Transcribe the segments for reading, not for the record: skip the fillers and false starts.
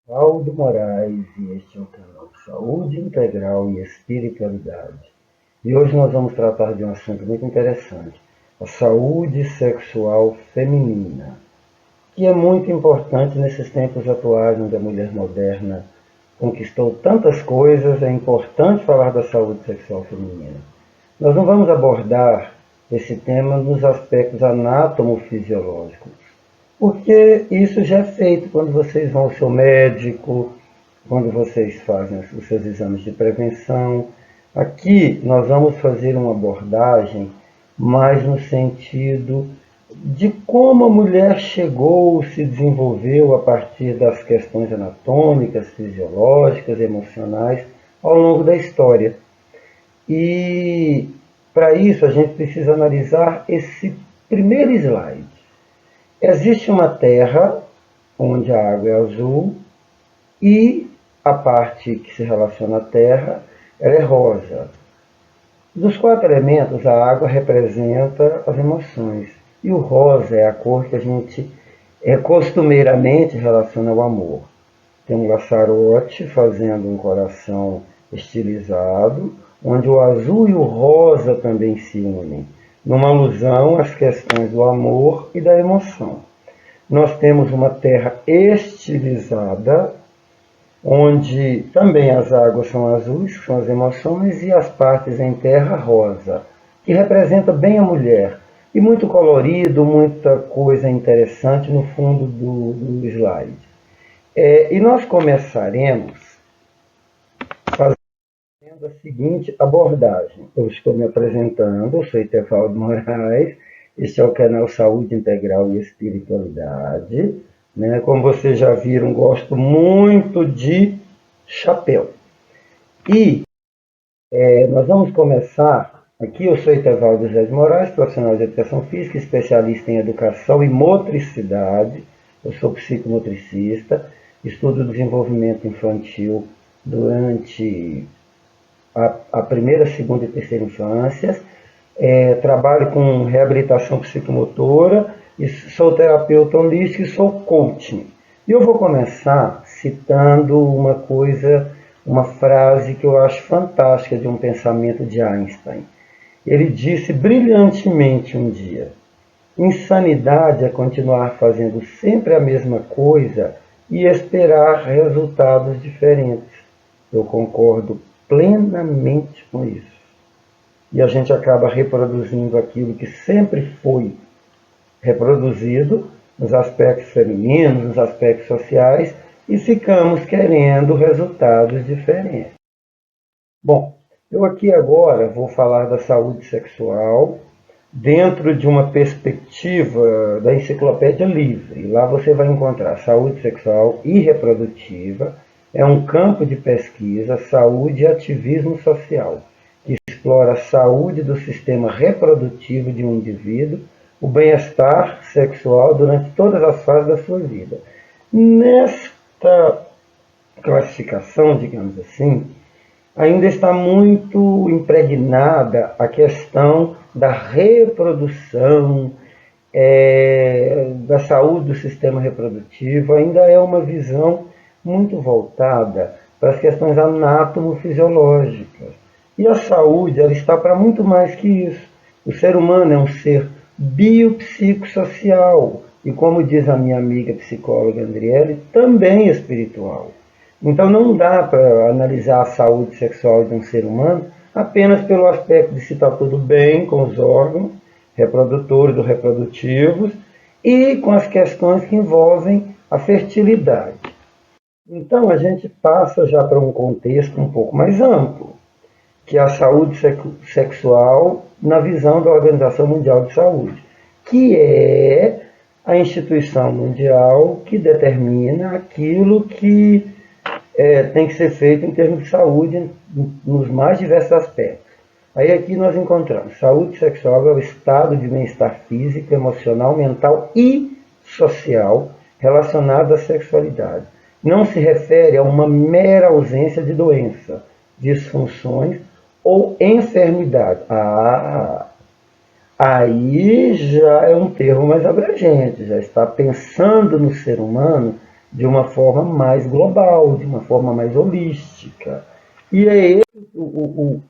Aldo Moraes e este é o canal Saúde Integral e Espiritualidade. E hoje nós vamos tratar de um assunto muito interessante, a saúde sexual feminina, que é muito importante nesses tempos atuais, onde a mulher moderna conquistou tantas coisas. É importante falar da saúde sexual feminina. Nós não vamos abordar esse tema nos aspectos anatomofisiológicos, porque isso já é feito quando vocês vão ao seu médico, quando vocês fazem os seus exames de prevenção. Aqui nós vamos fazer uma abordagem mais no sentido de como a mulher chegou, se desenvolveu a partir das questões anatômicas, fisiológicas, emocionais, ao longo da história. E para isso a gente precisa analisar esse primeiro slide. Existe uma terra onde a água é azul e a parte que se relaciona à terra ela é rosa. Dos quatro elementos, a água representa as emoções e o rosa é a cor que a gente costumeiramente relaciona ao amor. Tem um laçarote fazendo um coração estilizado, onde o azul e o rosa também se unem, numa alusão às questões do amor e da emoção. Nós temos uma terra estilizada, onde também as águas são azuis, que são as emoções, e as partes em terra rosa, que representa bem a mulher. E muito colorido, muita coisa interessante no fundo do slide. E nós começaremos fazendo a seguinte abordagem. Eu estou me apresentando, eu sou Etevaldo Moraes, este é o canal Saúde Integral e Espiritualidade. Né? Como vocês já viram, gosto muito de chapéu. E nós vamos começar. Aqui eu sou Etevaldo José de Moraes, profissional de educação física, especialista em educação e motricidade. Eu sou psicomotricista, estudo desenvolvimento infantil durante a primeira, segunda e terceira infâncias. Trabalho com reabilitação psicomotora, e sou terapeuta holístico e sou coaching. E eu vou começar citando uma frase que eu acho fantástica de um pensamento de Einstein. Ele disse brilhantemente um dia: insanidade é continuar fazendo sempre a mesma coisa e esperar resultados diferentes. Eu concordo plenamente com isso. E a gente acaba reproduzindo aquilo que sempre foi reproduzido nos aspectos femininos, nos aspectos sociais, e ficamos querendo resultados diferentes. Bom, eu aqui agora vou falar da saúde sexual dentro de uma perspectiva da Enciclopédia Livre. Lá você vai encontrar saúde sexual e reprodutiva, é um campo de pesquisa, saúde e ativismo social, que explora a saúde do sistema reprodutivo de um indivíduo, o bem-estar sexual durante todas as fases da sua vida. Nesta classificação, digamos assim, ainda está muito impregnada a questão da reprodução, da saúde do sistema reprodutivo. Ainda é uma visão muito voltada para as questões anatomofisiológicas. E a saúde ela está para muito mais que isso. O ser humano é um ser biopsicossocial e, como diz a minha amiga psicóloga Andriele, também espiritual. Então não dá para analisar a saúde sexual de um ser humano apenas pelo aspecto de se está tudo bem com os órgãos reprodutores ou reprodutivos e com as questões que envolvem a fertilidade. Então a gente passa já para um contexto um pouco mais amplo, que é a saúde sexual na visão da Organização Mundial de Saúde, que é a instituição mundial que determina aquilo que tem que ser feito em termos de saúde nos mais diversos aspectos. Aí aqui nós encontramos saúde sexual é o estado de bem-estar físico, emocional, mental e social relacionado à sexualidade. Não se refere a uma mera ausência de doença, disfunções ou enfermidade. Aí já é um termo mais abrangente, já está pensando no ser humano de uma forma mais global, de uma forma mais holística. E é esse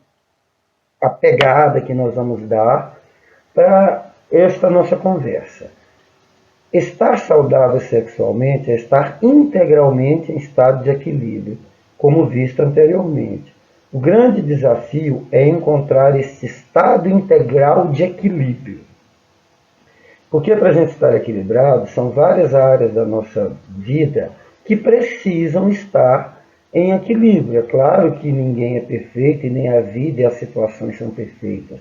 a pegada que nós vamos dar para esta nossa conversa. Estar saudável sexualmente é estar integralmente em estado de equilíbrio, como visto anteriormente. O grande desafio é encontrar esse estado integral de equilíbrio. Porque para a gente estar equilibrado, são várias áreas da nossa vida que precisam estar em equilíbrio. É claro que ninguém é perfeito e nem a vida e as situações são perfeitas.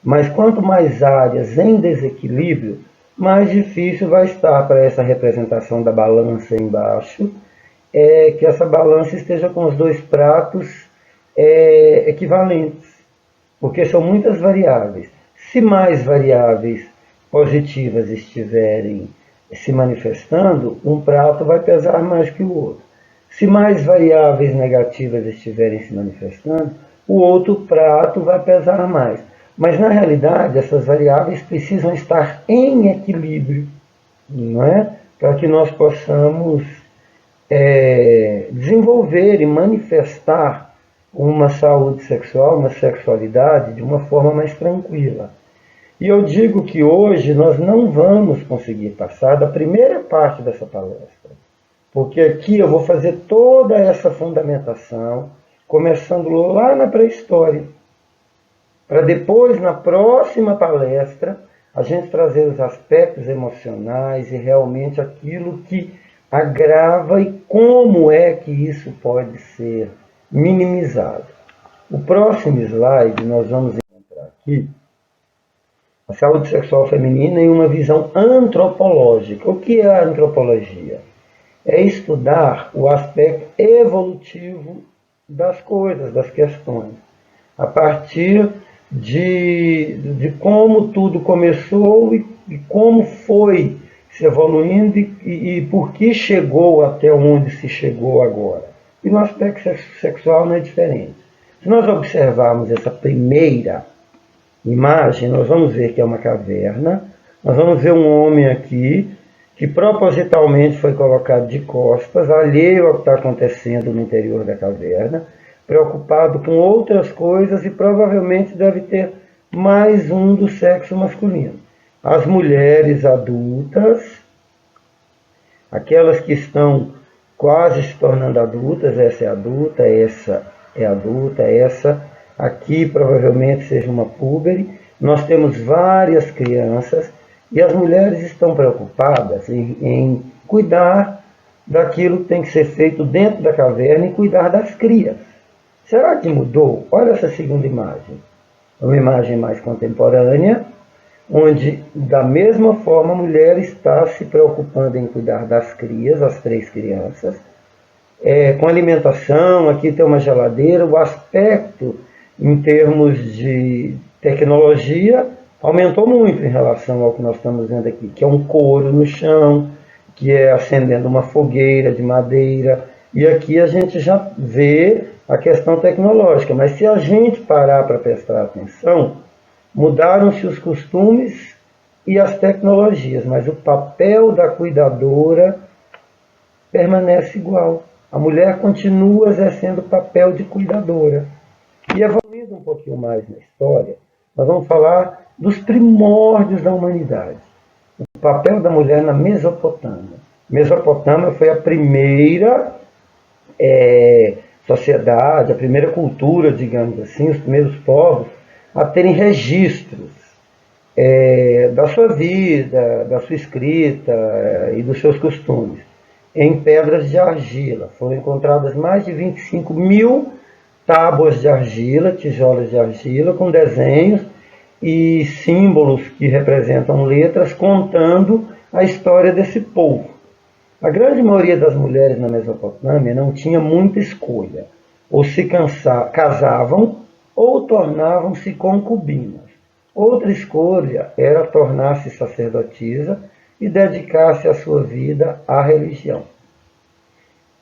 Mas quanto mais áreas em desequilíbrio, mais difícil vai estar para essa representação da balança embaixo, que essa balança esteja com os dois pratos equivalentes, porque são muitas variáveis. Se mais variáveis positivas estiverem se manifestando, um prato vai pesar mais que o outro. Se mais variáveis negativas estiverem se manifestando, o outro prato vai pesar mais. Mas, na realidade, essas variáveis precisam estar em equilíbrio, não é? Para que nós possamos desenvolver e manifestar uma saúde sexual, uma sexualidade de uma forma mais tranquila. E eu digo que hoje nós não vamos conseguir passar da primeira parte dessa palestra, porque aqui eu vou fazer toda essa fundamentação, começando lá na pré-história, para depois, na próxima palestra, a gente trazer os aspectos emocionais e realmente aquilo que agrava e como é que isso pode ser minimizado. O próximo slide nós vamos encontrar aqui a saúde sexual feminina em uma visão antropológica. O que é a antropologia? É estudar o aspecto evolutivo das coisas, das questões, a partir de como tudo começou e como foi se evoluindo e por que chegou até onde se chegou agora. E no aspecto sexual não é diferente. Se nós observarmos essa primeira imagem, nós vamos ver que é uma caverna, nós vamos ver um homem aqui que propositalmente foi colocado de costas, alheio ao que está acontecendo no interior da caverna, preocupado com outras coisas e provavelmente deve ter mais um do sexo masculino. As mulheres adultas, aquelas que estão quase se tornando adultas, essa é adulta, essa é adulta, essa aqui provavelmente seja uma púbere. Nós temos várias crianças e as mulheres estão preocupadas em cuidar daquilo que tem que ser feito dentro da caverna e cuidar das crias. Será que mudou? Olha essa segunda imagem. É uma imagem mais contemporânea, onde, da mesma forma, a mulher está se preocupando em cuidar das crias, as 3 crianças, com alimentação. Aqui tem uma geladeira. O aspecto, em termos de tecnologia, aumentou muito em relação ao que nós estamos vendo aqui, que é um couro no chão, que é acendendo uma fogueira de madeira. E aqui a gente já vê a questão tecnológica, mas se a gente parar para prestar atenção, mudaram-se os costumes e as tecnologias, mas o papel da cuidadora permanece igual. A mulher continua exercendo o papel de cuidadora. E evoluindo um pouquinho mais na história, nós vamos falar dos primórdios da humanidade. O papel da mulher na Mesopotâmia. Mesopotâmia foi a primeira sociedade, a primeira cultura, digamos assim, os primeiros povos a terem registros da sua vida, da sua escrita e dos seus costumes em pedras de argila. Foram encontradas mais de 25 mil tábuas de argila, tijolos de argila, com desenhos e símbolos que representam letras contando a história desse povo. A grande maioria das mulheres na Mesopotâmia não tinha muita escolha. Ou se casavam ou tornavam-se concubinas. Outra escolha era tornar-se sacerdotisa e dedicar-se a sua vida à religião.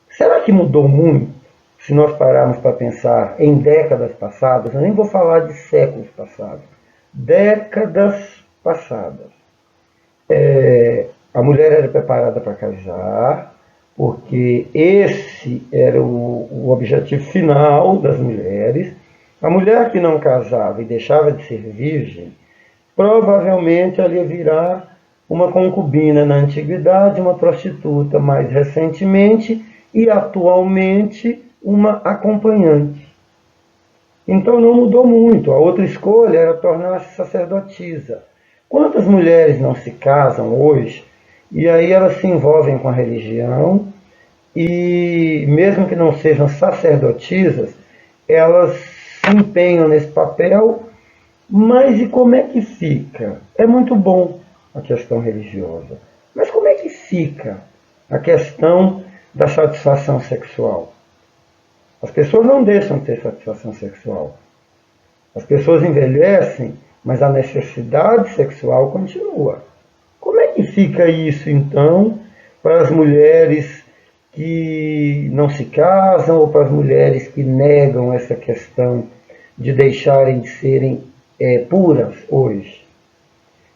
Será que mudou muito? Se nós pararmos para pensar em décadas passadas, eu nem vou falar de séculos passados, décadas passadas. A mulher era preparada para casar, porque esse era o objetivo final das mulheres. A mulher que não casava e deixava de ser virgem, provavelmente ela ia virar uma concubina na antiguidade, uma prostituta mais recentemente e atualmente uma acompanhante. Então não mudou muito. A outra escolha era tornar-se sacerdotisa. Quantas mulheres não se casam hoje e aí elas se envolvem com a religião e, mesmo que não sejam sacerdotisas, elas se empenham nesse papel, mas e como é que fica? É muito bom a questão religiosa, mas como é que fica a questão da satisfação sexual? As pessoas não deixam de ter satisfação sexual. As pessoas envelhecem, mas a necessidade sexual continua. Como é que fica isso, então, para as mulheres que não se casam ou para as mulheres que negam essa questão de deixarem de serem puras hoje?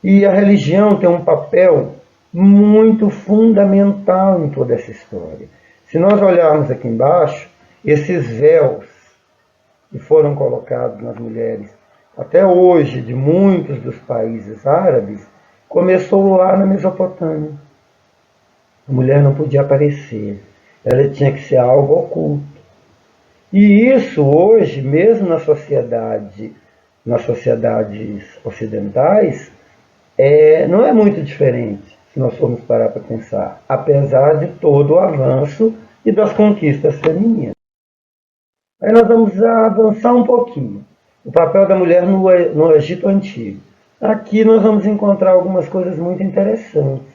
E a religião tem um papel muito fundamental em toda essa história. Se nós olharmos aqui embaixo, esses véus que foram colocados nas mulheres até hoje de muitos dos países árabes, começou lá na Mesopotâmia. A mulher não podia aparecer, ela tinha que ser algo oculto. E isso hoje, mesmo nas sociedades ocidentais, não é muito diferente, se nós formos parar para pensar, apesar de todo o avanço e das conquistas femininas. Aí nós vamos avançar um pouquinho. O papel da mulher no Egito Antigo. Aqui nós vamos encontrar algumas coisas muito interessantes.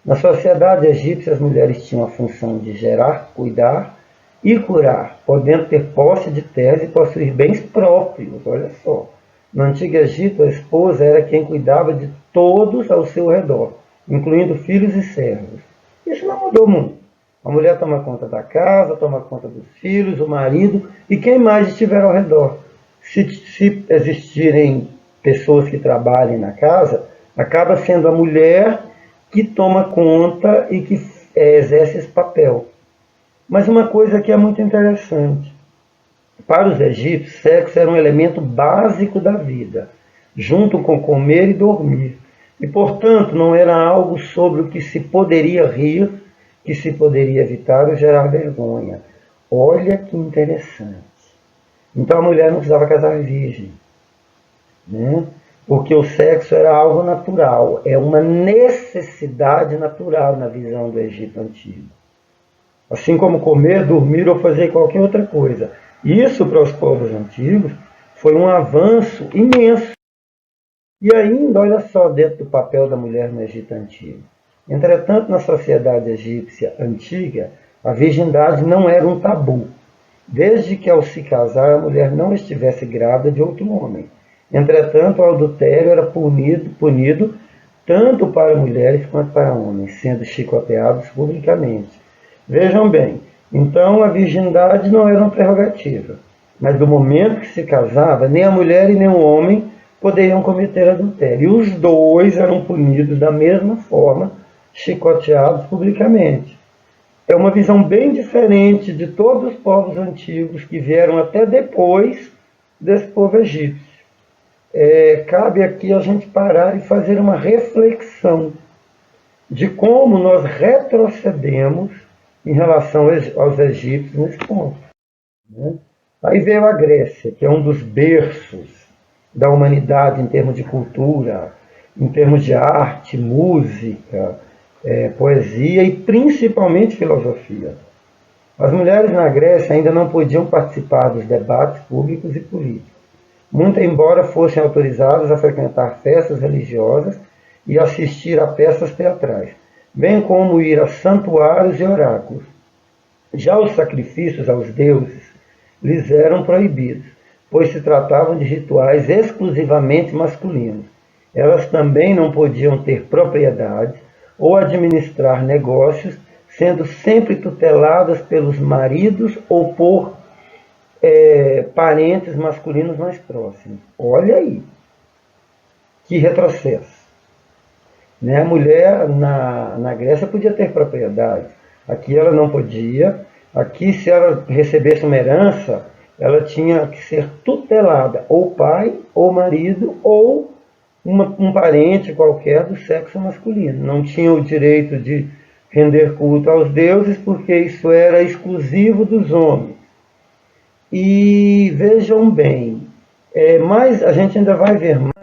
Na sociedade egípcia, as mulheres tinham a função de gerar, cuidar e curar, podendo ter posse de terras e possuir bens próprios. Olha só. No Antigo Egito, a esposa era quem cuidava de todos ao seu redor, incluindo filhos e servos. Isso não mudou muito. A mulher toma conta da casa, toma conta dos filhos, o marido e quem mais estiver ao redor. Se existirem pessoas que trabalhem na casa, acaba sendo a mulher que toma conta e que exerce esse papel. Mas uma coisa que é muito interessante. Para os egípcios, sexo era um elemento básico da vida, junto com comer e dormir. E, portanto, não era algo sobre o que se poderia rir, que se poderia evitar ou gerar vergonha. Olha que interessante. Então a mulher não precisava casar virgem, né? Porque o sexo era algo natural, é uma necessidade natural na visão do Egito Antigo. Assim como comer, dormir ou fazer qualquer outra coisa. Isso para os povos antigos foi um avanço imenso. E ainda, olha só, dentro do papel da mulher no Egito Antigo. Entretanto, na sociedade egípcia antiga, a virgindade não era um tabu, desde que ao se casar a mulher não estivesse grávida de outro homem. Entretanto, o adultério era punido tanto para mulheres quanto para homens, sendo chicoteados publicamente. Vejam bem, então a virgindade não era uma prerrogativa, mas do momento que se casava, nem a mulher e nem o homem poderiam cometer adultério. E os dois eram punidos da mesma forma, chicoteados publicamente. É uma visão bem diferente de todos os povos antigos que vieram até depois desse povo egípcio. Cabe aqui a gente parar e fazer uma reflexão de como nós retrocedemos em relação aos egípcios nesse ponto, né? Aí veio a Grécia, que é um dos berços da humanidade em termos de cultura, em termos de arte, música, poesia e principalmente filosofia. As mulheres na Grécia ainda não podiam participar dos debates públicos e políticos, muito embora fossem autorizadas a frequentar festas religiosas e assistir a peças teatrais, bem como ir a santuários e oráculos. Já os sacrifícios aos deuses lhes eram proibidos, pois se tratavam de rituais exclusivamente masculinos. Elas também não podiam ter propriedades ou administrar negócios, sendo sempre tuteladas pelos maridos ou por parentes masculinos mais próximos. Olha aí, que retrocesso. Né? A mulher na Grécia podia ter propriedade, Aqui ela não podia. Aqui, se ela recebesse uma herança, ela tinha que ser tutelada, ou pai, ou marido, ou um parente qualquer do sexo masculino. Não tinha o direito de render culto aos deuses, porque isso era exclusivo dos homens. E vejam bem, mas a gente ainda vai ver mais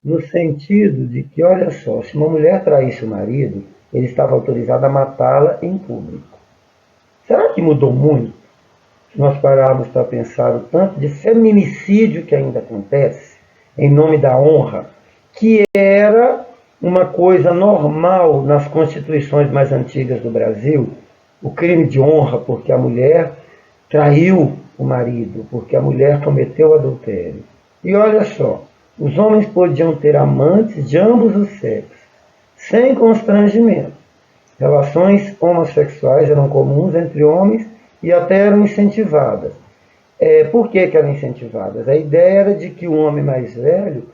no sentido de que, olha só, se uma mulher traísse o marido, ele estava autorizado a matá-la em público. Será que mudou muito? Se nós pararmos para pensar o tanto de feminicídio que ainda acontece, em nome da honra, que era uma coisa normal nas constituições mais antigas do Brasil, o crime de honra porque a mulher traiu o marido, porque a mulher cometeu adultério. E olha só, os homens podiam ter amantes de ambos os sexos, sem constrangimento. Relações homossexuais eram comuns entre homens e até eram incentivadas. Por que eram incentivadas? A ideia era de que o homem mais velho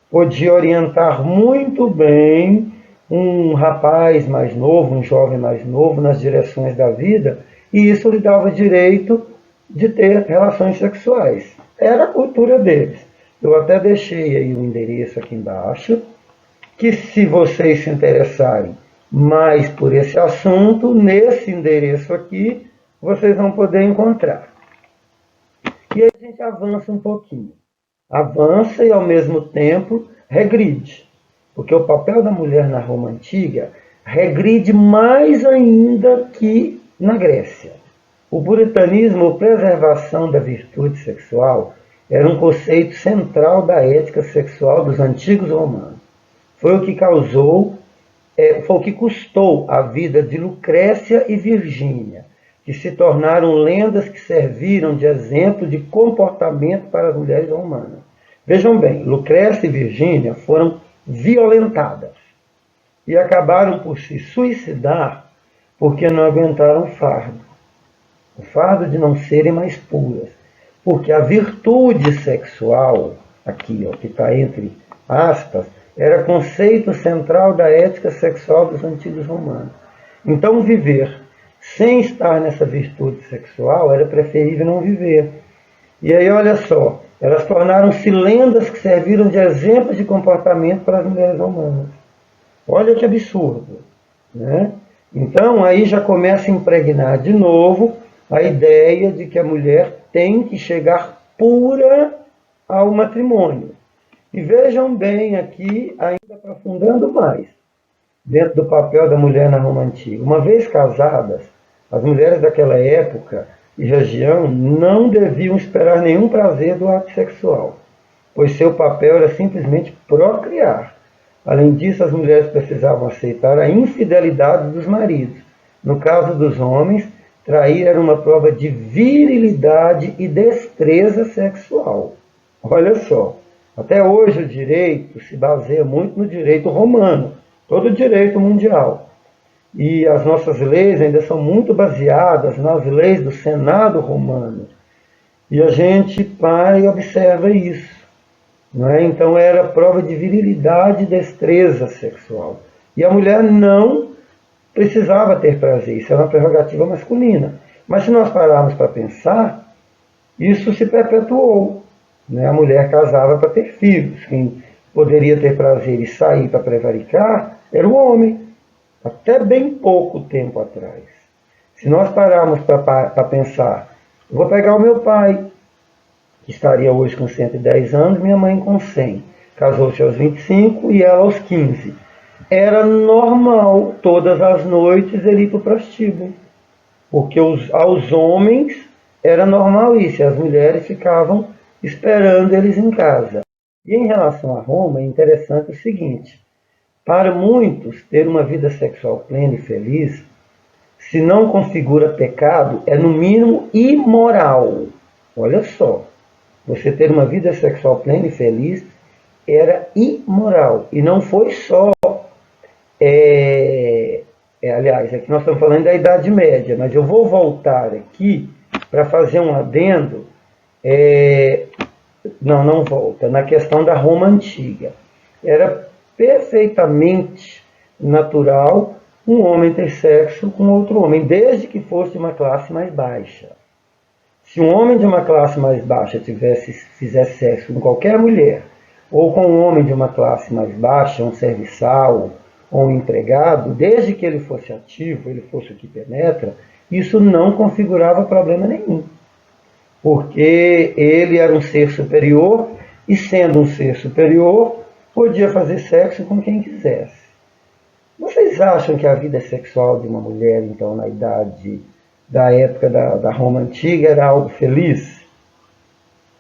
podia orientar muito bem um rapaz mais novo, um jovem mais novo, nas direções da vida, e isso lhe dava direito de ter relações sexuais. Era a cultura deles. Eu até deixei aí o endereço aqui embaixo, que se vocês se interessarem mais por esse assunto, nesse endereço aqui, vocês vão poder encontrar. E aí a gente avança um pouquinho. Avança e, ao mesmo tempo, regride. Porque o papel da mulher na Roma Antiga regride mais ainda que na Grécia. O puritanismo, ou preservação da virtude sexual, era um conceito central da ética sexual dos antigos romanos. Foi o que foi o que custou a vida de Lucrécia e Virgínia, que se tornaram lendas que serviram de exemplo de comportamento para as mulheres romanas. Vejam bem, Lucrécia e Virgínia foram violentadas e acabaram por se suicidar porque não aguentaram o fardo de não serem mais puras. Porque a virtude sexual, aqui ó, que está entre aspas, era conceito central da ética sexual dos antigos romanos. Então viver sem estar nessa virtude sexual era preferível não viver. E aí olha só, elas tornaram-se lendas que serviram de exemplo de comportamento para as mulheres romanas. Olha que absurdo, né? Então aí já começa a impregnar de novo a ideia de que a mulher tem que chegar pura ao matrimônio. E vejam bem aqui, ainda aprofundando mais, dentro do papel da mulher na Roma Antiga. Uma vez casadas, as mulheres daquela época e região não deviam esperar nenhum prazer do ato sexual, pois seu papel era simplesmente procriar. Além disso, as mulheres precisavam aceitar a infidelidade dos maridos. No caso dos homens, trair era uma prova de virilidade e destreza sexual. Olha só, até hoje o direito se baseia muito no direito romano, todo o direito mundial. E as nossas leis ainda são muito baseadas nas leis do Senado romano. E a gente para e observa isso. Não é? Então era prova de virilidade e destreza sexual. E a mulher não precisava ter prazer, isso era uma prerrogativa masculina. Mas se nós pararmos para pensar, isso se perpetuou. Né? A mulher casava para ter filhos. Quem poderia ter prazer e sair para prevaricar era o homem. Até bem pouco tempo atrás. Se nós pararmos para pensar, eu vou pegar o meu pai, que estaria hoje com 110 anos, minha mãe com 100. Casou-se aos 25 e ela aos 15. Era normal, todas as noites, ele ir para o prostíbulo. Porque aos homens era normal isso, e as mulheres ficavam esperando eles em casa. E em relação a Roma, é interessante o seguinte: para muitos, ter uma vida sexual plena e feliz, se não configura pecado, é no mínimo imoral. Olha só, você ter uma vida sexual plena e feliz era imoral. E não foi só, aliás, aqui nós estamos falando da Idade Média, mas eu vou voltar aqui para fazer um adendo, não volta, na questão da Roma Antiga. Era perfeitamente natural um homem ter sexo com outro homem, desde que fosse de uma classe mais baixa. Se um homem de uma classe mais baixa fizesse sexo com qualquer mulher, ou com um homem de uma classe mais baixa, um serviçal ou um empregado, desde que ele fosse ativo, ele fosse o que penetra, isso não configurava problema nenhum. Porque ele era um ser superior, e sendo um ser superior, podia fazer sexo com quem quisesse. Vocês acham que a vida sexual de uma mulher, então, na idade da época da Roma Antiga, era algo feliz?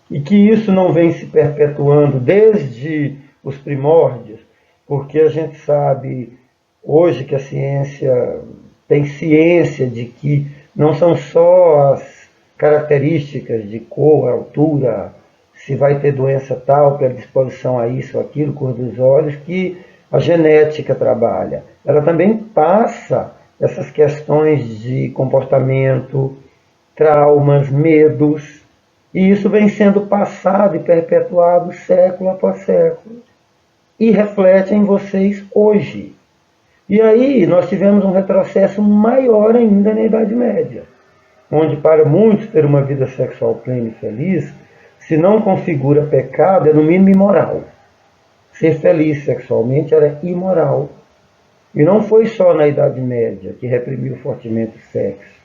E que isso não vem se perpetuando desde os primórdios? Porque a gente sabe hoje que a ciência tem ciência de que não são só as características de cor, altura, se vai ter doença tal, predisposição a isso ou aquilo, cor dos olhos, que a genética trabalha. Ela também passa essas questões de comportamento, traumas, medos, e isso vem sendo passado e perpetuado século após século, e reflete em vocês hoje. E aí nós tivemos um retrocesso maior ainda na Idade Média, onde para muitos ter uma vida sexual plena e feliz, se não configura pecado, é no mínimo imoral. Ser feliz sexualmente era imoral. E não foi só na Idade Média que reprimiu fortemente o sexo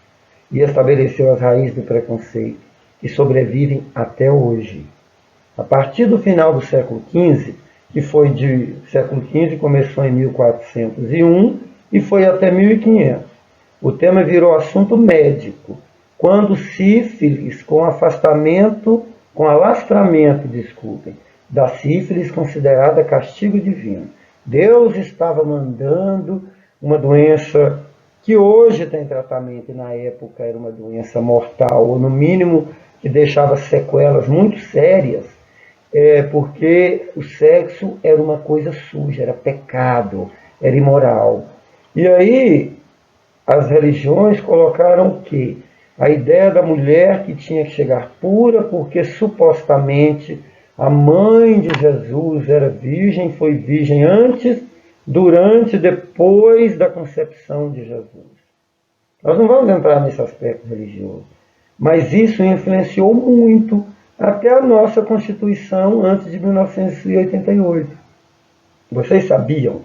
e estabeleceu as raízes do preconceito, que sobrevivem até hoje. A partir do final do século XV, que foi de século XV, começou em 1401 e foi até 1500. O tema virou assunto médico, quando sífilis, com alastramento, da sífilis considerada castigo divino. Deus estava mandando uma doença que hoje tem tratamento e na época era uma doença mortal, ou no mínimo que deixava sequelas muito sérias, porque o sexo era uma coisa suja, era pecado, era imoral. E aí as religiões colocaram o quê? A ideia da mulher que tinha que chegar pura porque supostamente a mãe de Jesus era virgem, foi virgem antes, durante e depois da concepção de Jesus. Nós não vamos entrar nesse aspecto religioso, mas isso influenciou muito até a nossa Constituição antes de 1988. Vocês sabiam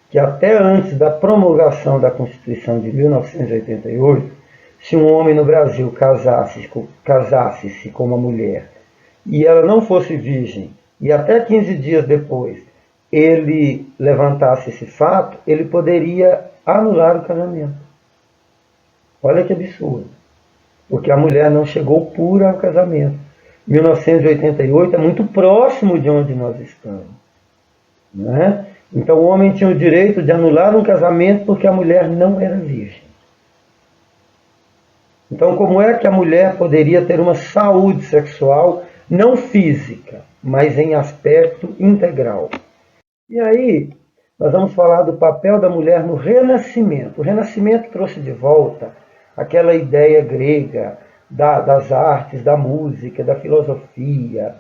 que até antes da promulgação da Constituição de 1988, se um homem no Brasil casasse-se com uma mulher e ela não fosse virgem, e até 15 dias depois ele levantasse esse fato, ele poderia anular o casamento. Olha que absurdo. Porque a mulher não chegou pura ao casamento. 1988 é muito próximo de onde nós estamos. Não é? Então o homem tinha o direito de anular um casamento porque a mulher não era virgem. Então como é que a mulher poderia ter uma saúde sexual não física, mas em aspecto integral? E aí nós vamos falar do papel da mulher no Renascimento. O Renascimento trouxe de volta aquela ideia grega das artes, da música, da filosofia,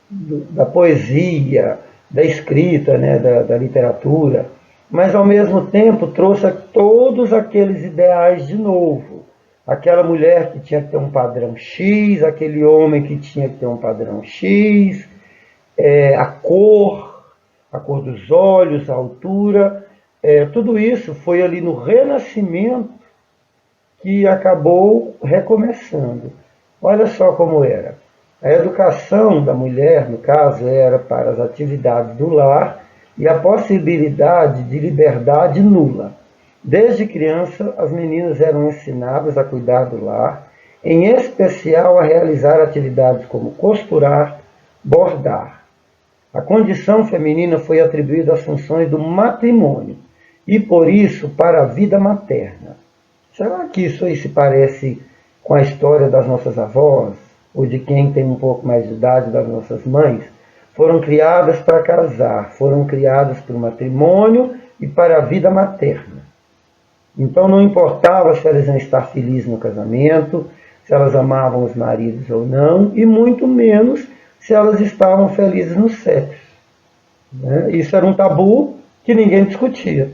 da poesia, da escrita, né, da literatura, mas ao mesmo tempo trouxe todos aqueles ideais de novo. Aquela mulher que tinha que ter um padrão X, aquele homem que tinha que ter um padrão X, a cor dos olhos, a altura, tudo isso foi ali no Renascimento que acabou recomeçando. Olha só como era. A educação da mulher, no caso, era para as atividades do lar e a possibilidade de liberdade nula. Desde criança, as meninas eram ensinadas a cuidar do lar, em especial a realizar atividades como costurar, bordar. A condição feminina foi atribuída às funções do matrimônio e, por isso, para a vida materna. Será que isso aí se parece com a história das nossas avós, ou de quem tem um pouco mais de idade, das nossas mães? Foram criadas para casar, foram criadas para o matrimônio e para a vida materna. Então não importava se elas iam estar felizes no casamento, se elas amavam os maridos ou não, e muito menos se elas estavam felizes no sexo. Isso era um tabu que ninguém discutia.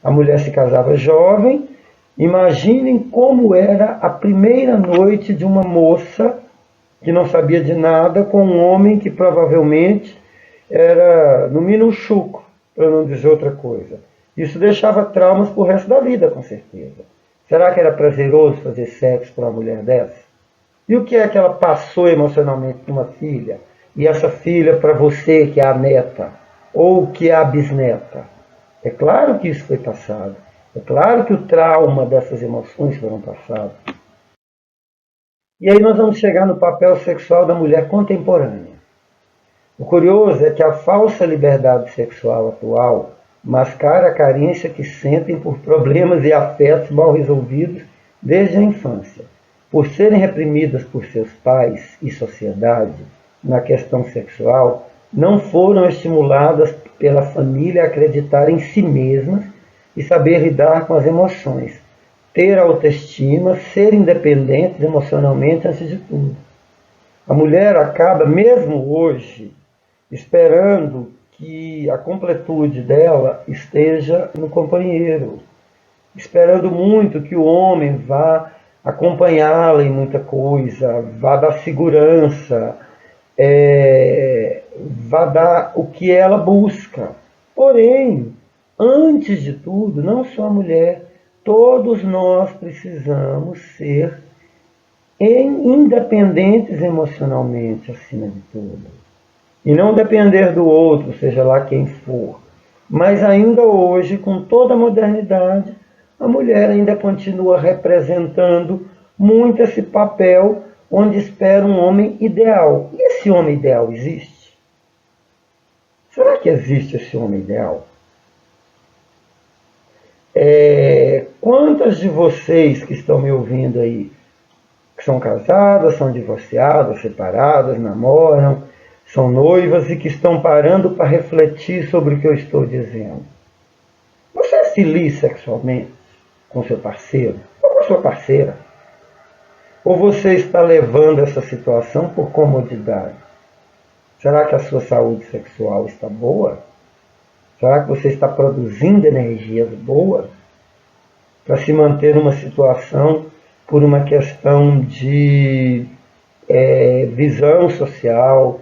A mulher se casava jovem. Imaginem como era a primeira noite de uma moça que não sabia de nada com um homem que provavelmente era, no mínimo, chucro, para não dizer outra coisa. Isso deixava traumas para o resto da vida, com certeza. Será que era prazeroso fazer sexo para uma mulher dessa? E o que é que ela passou emocionalmente para uma filha? E essa filha para você, que é a neta, ou que é a bisneta? É claro que isso foi passado. É claro que o trauma dessas emoções foram passados. E aí nós vamos chegar no papel sexual da mulher contemporânea. O curioso é que a falsa liberdade sexual atual mascara a carência que sentem por problemas e afetos mal resolvidos desde a infância. Por serem reprimidas por seus pais e sociedade na questão sexual, não foram estimuladas pela família a acreditar em si mesmas e saber lidar com as emoções, ter autoestima, ser independentes emocionalmente antes de tudo. A mulher acaba, mesmo hoje, esperando que a completude dela esteja no companheiro, esperando muito que o homem vá acompanhá-la em muita coisa, vá dar segurança, vá dar o que ela busca. Porém, antes de tudo, não só a mulher, todos nós precisamos ser independentes emocionalmente, acima de tudo. E não depender do outro, seja lá quem for. Mas ainda hoje, com toda a modernidade, a mulher ainda continua representando muito esse papel onde espera um homem ideal. E esse homem ideal existe? Será que existe esse homem ideal? Quantas de vocês que estão me ouvindo aí, que são casadas, são divorciadas, separadas, namoram, são noivas e que estão parando para refletir sobre o que eu estou dizendo? Você é feliz sexualmente com seu parceiro ou com sua parceira? Ou você está levando essa situação por comodidade? Será que a sua saúde sexual está boa? Será que você está produzindo energias boas para se manter numa situação por uma questão de visão social,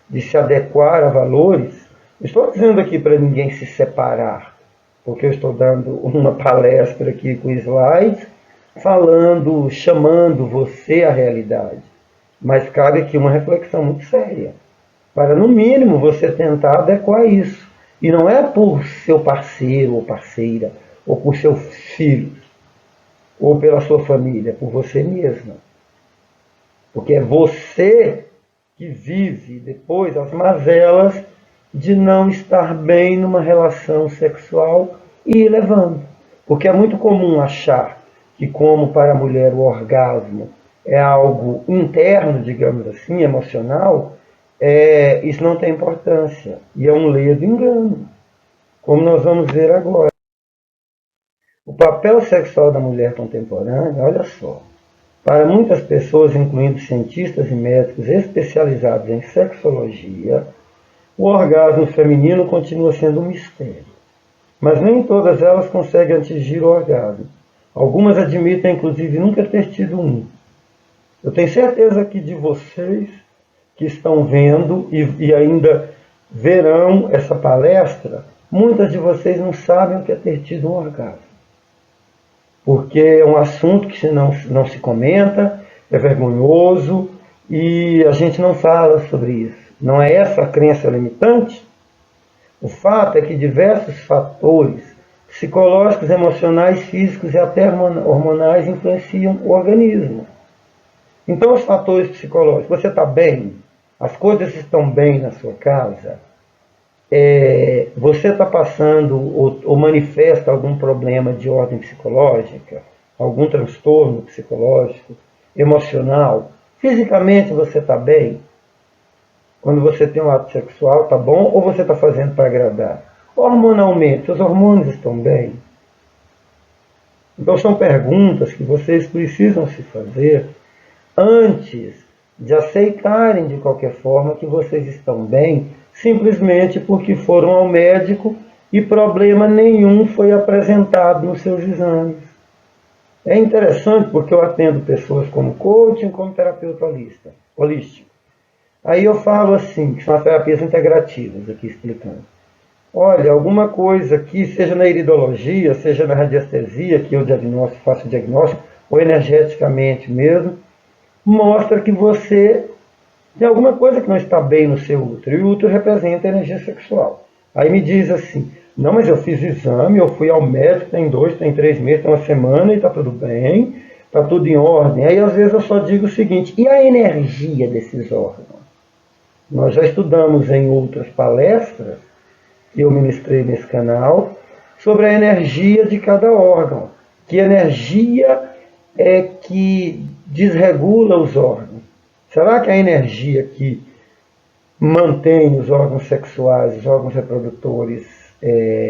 de se adequar a valores? Não estou dizendo aqui para ninguém se separar, porque eu estou dando uma palestra aqui com slides, falando, chamando você à realidade. Mas cabe aqui uma reflexão muito séria, para no mínimo você tentar adequar isso. E não é por seu parceiro ou parceira, ou por seus filhos, ou pela sua família, é por você mesma. Porque é você que vive depois as mazelas de não estar bem numa relação sexual e ir levando. Porque é muito comum achar que, como para a mulher o orgasmo é algo interno, digamos assim, emocional, isso não tem importância. E é um ledo engano, como nós vamos ver agora. O papel sexual da mulher contemporânea, olha só, para muitas pessoas, incluindo cientistas e médicos especializados em sexologia, o orgasmo feminino continua sendo um mistério. Mas nem todas elas conseguem atingir o orgasmo. Algumas admitem, inclusive, nunca ter tido um. Eu tenho certeza que de vocês que estão vendo e ainda verão essa palestra, muitas de vocês não sabem o que é ter tido um orgasmo. Porque é um assunto que não se comenta, é vergonhoso e a gente não fala sobre isso. Não é essa a crença limitante? O fato é que diversos fatores psicológicos, emocionais, físicos e até hormonais influenciam o organismo. Então, os fatores psicológicos, você está bem? As coisas estão bem na sua casa? Você está passando ou manifesta algum problema de ordem psicológica? Algum transtorno psicológico, emocional? Fisicamente você está bem? Quando você tem um ato sexual, está bom? Ou você está fazendo para agradar? Hormonalmente, os hormônios estão bem? Então são perguntas que vocês precisam se fazer antes de aceitarem de qualquer forma que vocês estão bem, simplesmente porque foram ao médico e problema nenhum foi apresentado nos seus exames. É interessante porque eu atendo pessoas como coaching, como terapeuta holístico. Aí eu falo assim, que são as terapias integrativas, aqui explicando. Olha, alguma coisa que seja na iridologia, seja na radiestesia, que eu faço o diagnóstico, ou energeticamente mesmo, mostra que você tem alguma coisa que não está bem no seu útero. E o útero representa a energia sexual. Aí me diz assim, não, mas eu fiz exame, eu fui ao médico, tem 2, tem 3 meses, tem uma semana e está tudo bem, está tudo em ordem. Aí às vezes eu só digo o seguinte, e a energia desses órgãos? Nós já estudamos em outras palestras que eu ministrei nesse canal sobre a energia de cada órgão. Que energia é que desregula os órgãos? Será que a energia que mantém os órgãos sexuais, os órgãos reprodutores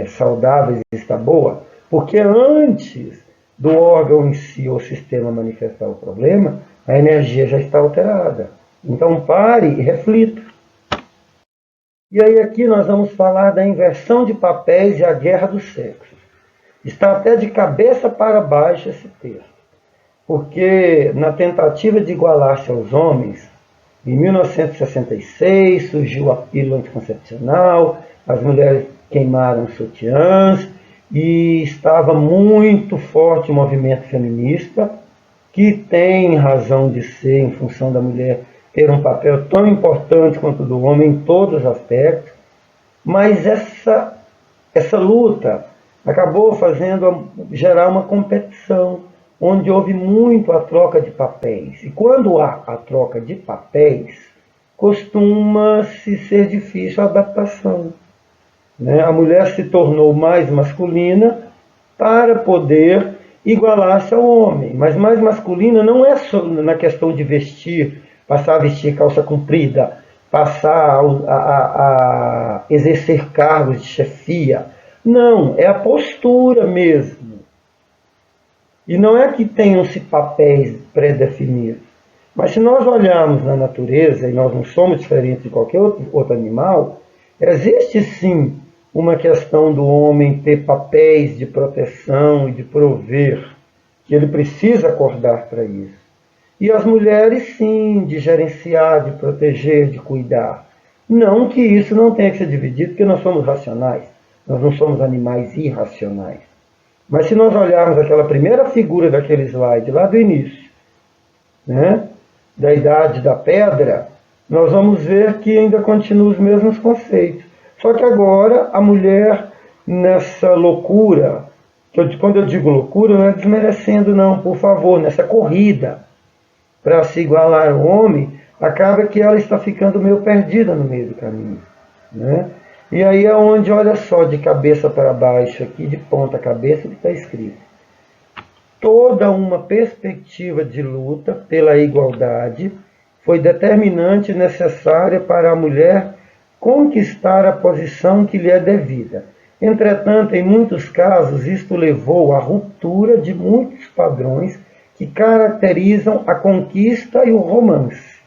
saudáveis está boa? Porque antes do órgão em si ou sistema manifestar o problema, a energia já está alterada. Então pare e reflita. E aí aqui nós vamos falar da inversão de papéis e a guerra dos sexos. Está até de cabeça para baixo esse texto. Porque na tentativa de igualar-se aos homens, em 1966 surgiu a pílula anticoncepcional, as mulheres queimaram sutiãs e estava muito forte o movimento feminista, que tem razão de ser em função da mulher ter um papel tão importante quanto o do homem em todos os aspectos, mas essa luta acabou gerar uma competição, onde houve muito a troca de papéis. E quando há a troca de papéis, costuma-se ser difícil a adaptação. Né? A mulher se tornou mais masculina para poder igualar-se ao homem. Mas mais masculina não é só na questão de vestir, passar a vestir calça comprida, passar a exercer cargos de chefia. Não, é a postura mesmo. E não é que tenham-se papéis pré-definidos. Mas se nós olharmos na natureza, e nós não somos diferentes de qualquer outro animal, existe sim uma questão do homem ter papéis de proteção e de prover, que ele precisa acordar para isso. E as mulheres, sim, de gerenciar, de proteger, de cuidar. Não que isso não tenha que ser dividido, porque nós somos racionais. Nós não somos animais irracionais. Mas se nós olharmos aquela primeira figura daquele slide, lá do início, né, da Idade da Pedra, nós vamos ver que ainda continuam os mesmos conceitos. Só que agora a mulher, nessa loucura, quando eu digo loucura, não é desmerecendo não, por favor, nessa corrida para se igualar ao homem, acaba que ela está ficando meio perdida no meio do caminho. Né? E aí é onde, olha só, de cabeça para baixo, aqui de ponta cabeça, que está escrito. Toda uma perspectiva de luta pela igualdade foi determinante e necessária para a mulher conquistar a posição que lhe é devida. Entretanto, em muitos casos, isto levou à ruptura de muitos padrões que caracterizam a conquista e o romance.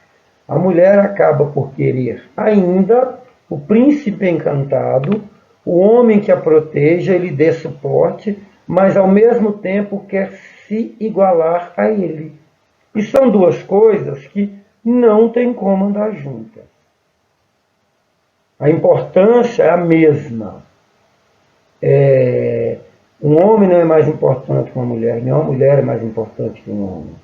A mulher acaba por querer ainda o príncipe encantado, o homem que a proteja e lhe dê suporte, mas ao mesmo tempo quer se igualar a ele. E são duas coisas que não tem como andar juntas. A importância é a mesma. Um homem não é mais importante que uma mulher, nem uma mulher é mais importante que um homem.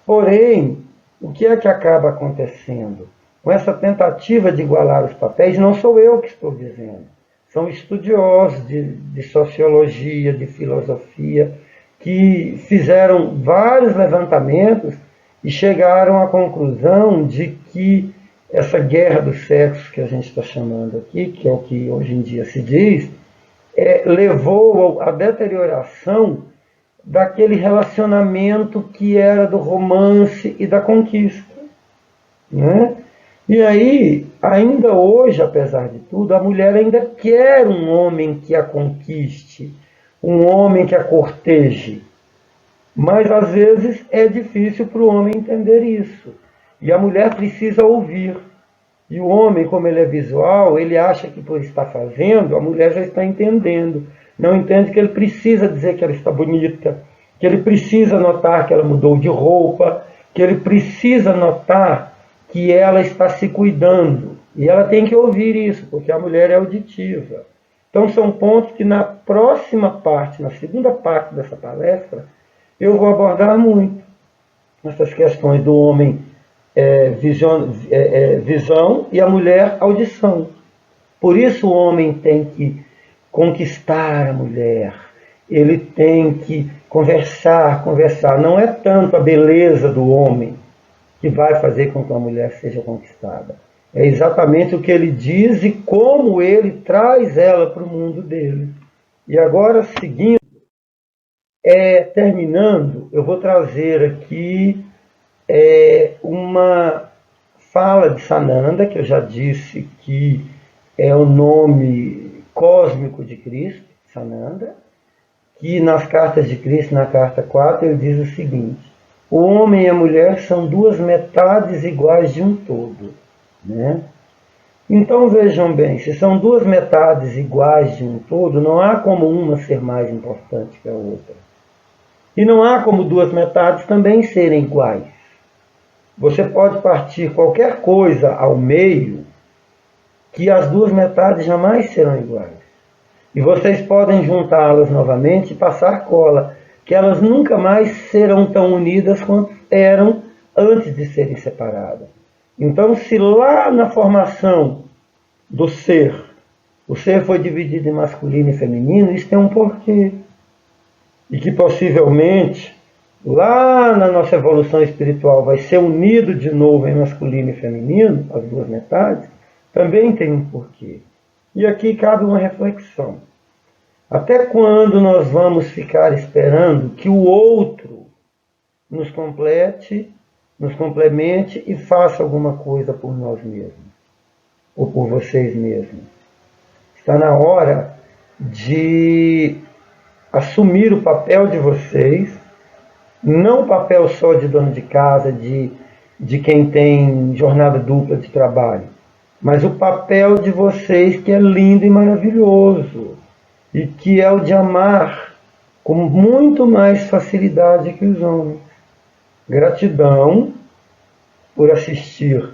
Porém, o que é que acaba acontecendo? Com essa tentativa de igualar os papéis, não sou eu que estou dizendo. São estudiosos de sociologia, de filosofia, que fizeram vários levantamentos e chegaram à conclusão de que essa guerra dos sexos que a gente está chamando aqui, que é o que hoje em dia se diz, levou à deterioração daquele relacionamento que era do romance e da conquista. Né? E aí, ainda hoje, apesar de tudo, a mulher ainda quer um homem que a conquiste, um homem que a corteje. Mas, às vezes, é difícil para o homem entender isso. E a mulher precisa ouvir. E o homem, como ele é visual, ele acha que por estar fazendo, a mulher já está entendendo. Não entende que ele precisa dizer que ela está bonita, que ele precisa notar que ela mudou de roupa, que ele precisa notar que ela está se cuidando. E ela tem que ouvir isso, porque a mulher é auditiva. Então são pontos que na próxima parte, na segunda parte dessa palestra, eu vou abordar muito essas questões do homem visão e a mulher audição. Por isso o homem tem que conquistar a mulher, ele tem que conversar. Não é tanto a beleza do homem que vai fazer com que a mulher seja conquistada. É exatamente o que ele diz e como ele traz ela para o mundo dele. E agora, seguindo, terminando, eu vou trazer aqui uma fala de Sananda, que eu já disse que é o nome cósmico de Cristo, Sananda, que nas cartas de Cristo, na carta 4, ele diz o seguinte: o homem e a mulher são duas metades iguais de um todo. Né? Então vejam bem, se são duas metades iguais de um todo, não há como uma ser mais importante que a outra. E não há como duas metades também serem iguais. Você pode partir qualquer coisa ao meio, que as duas metades jamais serão iguais. E vocês podem juntá-las novamente e passar cola, que elas nunca mais serão tão unidas quanto eram antes de serem separadas. Então, se lá na formação do ser, o ser foi dividido em masculino e feminino, isso tem um porquê. E que possivelmente, lá na nossa evolução espiritual, vai ser unido de novo em masculino e feminino, as duas metades, também tem um porquê. E aqui cabe uma reflexão. Até quando nós vamos ficar esperando que o outro nos complete, nos complemente e faça alguma coisa por nós mesmos? Ou por vocês mesmos? Está na hora de assumir o papel de vocês, não o papel só de dono de casa, de quem tem jornada dupla de trabalho, mas o papel de vocês que é lindo e maravilhoso, e que é o de amar com muito mais facilidade que os homens. Gratidão por assistir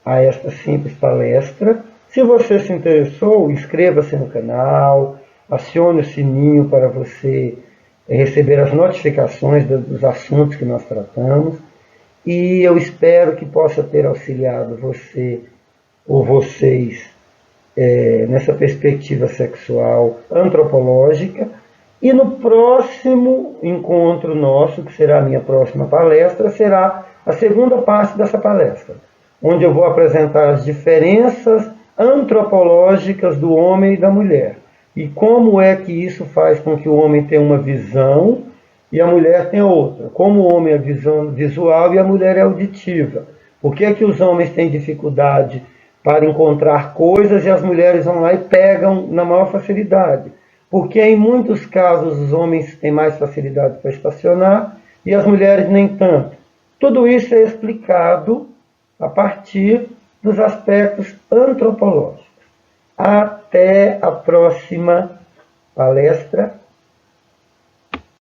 a esta simples palestra. Se você se interessou, inscreva-se no canal, acione o sininho para você receber as notificações dos assuntos que nós tratamos. E eu espero que possa ter auxiliado você ou vocês nessa perspectiva sexual antropológica. E no próximo encontro nosso, que será a minha próxima palestra, será a segunda parte dessa palestra, onde eu vou apresentar as diferenças antropológicas do homem e da mulher. E como é que isso faz com que o homem tenha uma visão e a mulher tenha outra. Como o homem é visual e a mulher é auditiva. Por que é que os homens têm dificuldade para encontrar coisas e as mulheres vão lá e pegam na maior facilidade? Porque em muitos casos os homens têm mais facilidade para estacionar e as mulheres nem tanto. Tudo isso é explicado a partir dos aspectos antropológicos. Até a próxima palestra.